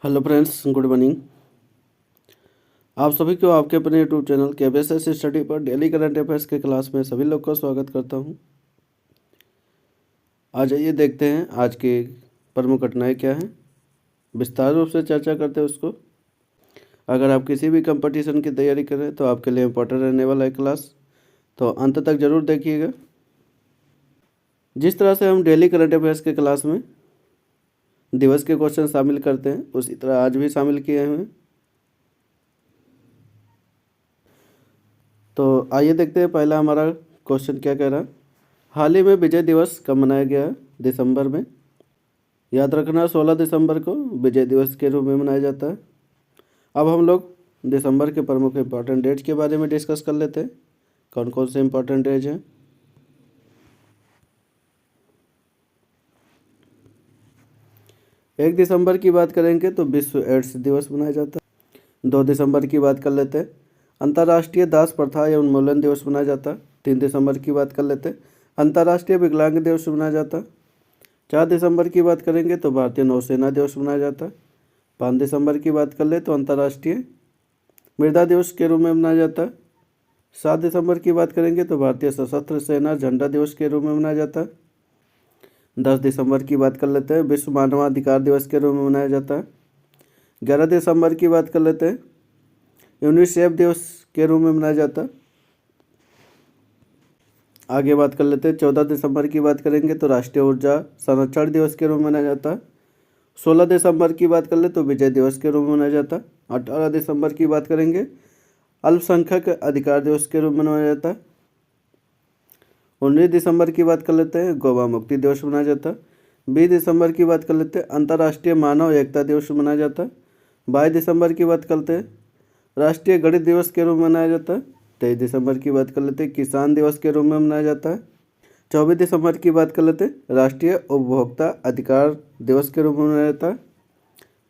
Hello friends, good morning. आप सभी को आपके अपने यूट्यूब चैनल KBSS स्टडी पर डेली करंट अफेयर्स के क्लास में सभी लोग का स्वागत करता हूं। आज आइए देखते हैं आज की प्रमुख घटनाएं क्या हैं, विस्तार रूप से चर्चा करते हैं उसको। अगर आप किसी भी कंपटीशन की तैयारी करें तो आपके लिए इम्पोर्टेंट रहने वाला है क्लास, तो अंत तक ज़रूर देखिएगा। जिस तरह से हम डेली करंट अफेयर्स के क्लास में दिवस के क्वेश्चन शामिल करते हैं, उसी तरह आज भी शामिल किए हैं। तो आइए देखते हैं पहला हमारा क्वेश्चन क्या कह रहा है। हाल ही में विजय दिवस कब मनाया गया है? दिसंबर में। याद रखना 16 दिसंबर को विजय दिवस के रूप में मनाया जाता है। अब हम लोग दिसंबर के प्रमुख इम्पॉर्टेंट डेट्स के बारे में डिस्कस कर लेते हैं। कौन कौन से इम्पॉर्टेंट डेट्स हैं? 1 दिसंबर की बात करेंगे तो विश्व एड्स दिवस मनाया जाता है। 2 दिसंबर की बात कर लेते हैं, अंतर्राष्ट्रीय दास प्रथा या उन्मूलन दिवस मनाया जाता है। 3 दिसंबर की बात कर लेते हैं, अंतर्राष्ट्रीय विकलांग दिवस मनाया जाता है। 4 दिसंबर की बात करेंगे तो भारतीय नौसेना दिवस मनाया जाता है। 5 दिसंबर की बात कर ले तो अंतर्राष्ट्रीय मृदा दिवस के रूप में मनाया जाता है। 7 दिसंबर की बात करेंगे तो भारतीय सशस्त्र सेना झंडा दिवस के रूप में मनाया जाता है। 10 दिसंबर की बात कर लेते हैं, विश्व मानवाधिकार दिवस के रूप में मनाया जाता है। 11 दिसंबर की बात कर लेते हैं, यूनिसेफ दिवस के रूप में मनाया जाता है। आगे बात कर लेते हैं, 14 दिसंबर की बात करेंगे तो राष्ट्रीय ऊर्जा संरक्षण दिवस के रूप में मनाया जाता है। 16 दिसंबर की बात कर ले तो विजय दिवस के रूप में मनाया जाता है। 18 दिसंबर की बात करेंगे, अल्पसंख्यक अधिकार दिवस के रूप में मनाया जाता है। 19 दिसंबर की बात कर लेते हैं, गोवा मुक्ति दिवस मनाया जाता है। 20 दिसंबर की बात कर लेते हैं, अंतर्राष्ट्रीय मानव एकता दिवस मनाया जाता है। 22 दिसंबर की बात करते हैं, राष्ट्रीय गणित दिवस के रूप में मनाया जाता है। 23 दिसंबर की बात कर लेते हैं, किसान दिवस के रूप में मनाया जाता है। 24 दिसंबर की बात कर लेते हैं, राष्ट्रीय उपभोक्ता अधिकार दिवस के रूप में मनाया जाता है।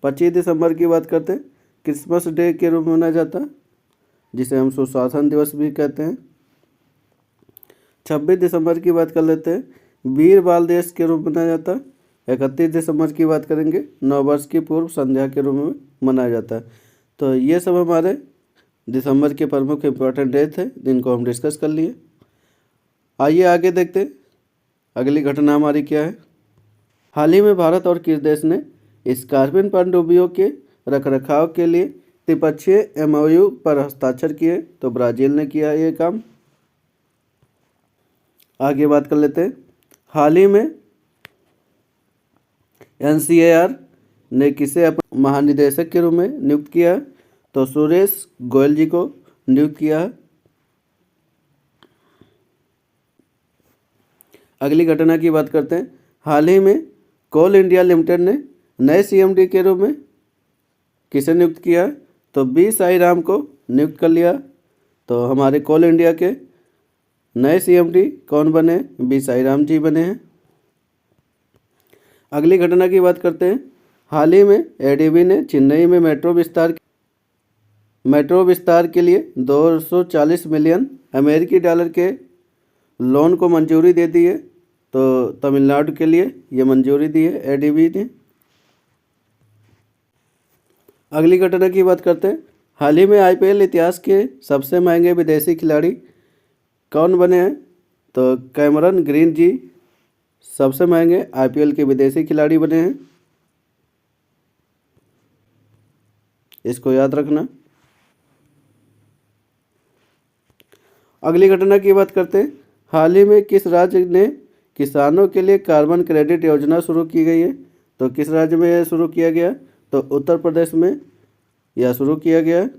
25 दिसंबर की बात करते हैं, क्रिसमस डे के रूप में मनाया जाता है, जिसे हम सुशासन दिवस भी कहते हैं। 26 दिसंबर की बात कर लेते हैं, वीर बाल दिवस के रूप में मनाया जाता है। 31 दिसंबर की बात करेंगे, नववर्ष की पूर्व संध्या के रूप में मनाया जाता है। तो ये सब हमारे दिसंबर के प्रमुख इम्पोर्टेंट डे थे जिनको हम डिस्कस कर लिए। आइए आगे देखते हैं अगली घटना हमारी क्या है। हाल ही में भारत और किस देश ने स्कॉर्पियन पनडुब्बियों के रखरखाव के लिए त्रिपक्षीय MOU पर हस्ताक्षर किए? तो ब्राज़ील ने किया ये काम। आगे बात कर लेते हैं, हाल ही में NCAR ने किसे अपने महानिदेशक के रूप में नियुक्त किया है? तो सुरेश गोयल जी को नियुक्त किया है। अगली घटना की बात करते हैं, हाल ही में कोल इंडिया लिमिटेड ने नए CMD के रूप में किसे नियुक्त किया है? तो B साई राम को नियुक्त कर लिया। तो हमारे कोल इंडिया के नए CMD कौन बने? B साई राम जी बने हैं। अगली घटना की बात करते हैं, हाल ही में ADB ने चेन्नई में मेट्रो विस्तार के लिए 240 मिलियन अमेरिकी डॉलर के लोन को मंजूरी दे दी है। तो तमिलनाडु के लिए ये मंजूरी दी है ADB ने। अगली घटना की बात करते हैं, हाल ही में IPL इतिहास के सबसे महंगे विदेशी खिलाड़ी कौन बने हैं? तो कैमरन ग्रीन जी सबसे महंगे IPL के विदेशी खिलाड़ी बने हैं, इसको याद रखना। अगली घटना की बात करते हैं, हाल ही में किस राज्य ने किसानों के लिए कार्बन क्रेडिट योजना शुरू की गई है? तो किस राज्य में यह शुरू किया गया? तो उत्तर प्रदेश में यह शुरू किया गया है।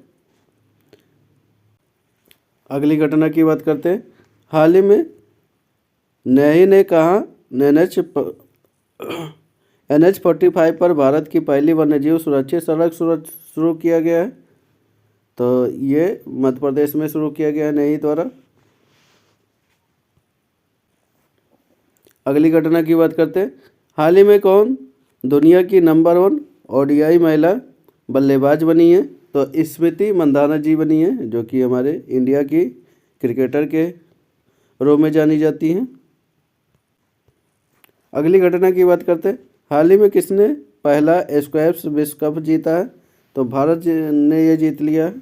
अगली घटना की बात करते हैं, हाल ही में नेही ने कहा NH45 पर भारत की पहली वन्यजीव सुरक्षित सड़क शुरू किया गया है। तो ये मध्य प्रदेश में शुरू किया गया है नेही द्वारा। अगली घटना की बात करते हैं, हाल ही में कौन दुनिया की नंबर 1 ODI महिला बल्लेबाज बनी है? तो स्मृति मंदाना जी बनी है, जो कि हमारे इंडिया की क्रिकेटर के रूप में जानी जाती हैं। अगली घटना की बात करते हैं, हाल ही में किसने पहला स्क्वैश विश्व कप जीता है, तो भारत ने ये जीत लिया है,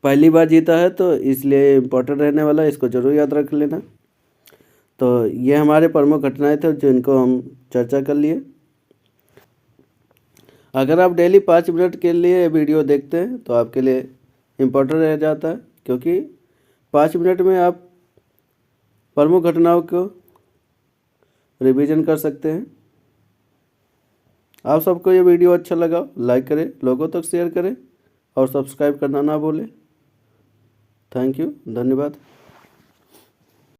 पहली बार जीता है, तो इसलिए इम्पोर्टेंट रहने वाला है, इसको ज़रूर याद रख लेना। तो ये हमारे प्रमुख घटनाएं थे जिनको हम चर्चा कर लिए। अगर आप डेली 5 मिनट के लिए वीडियो देखते हैं तो आपके लिए इम्पोर्टेंट रह जाता है, क्योंकि 5 मिनट में आप प्रमुख घटनाओं को रिवीजन कर सकते हैं। आप सबको ये वीडियो अच्छा लगा लाइक करें, लोगों तक शेयर करें और सब्सक्राइब करना ना भूलें। थैंक यू, धन्यवाद।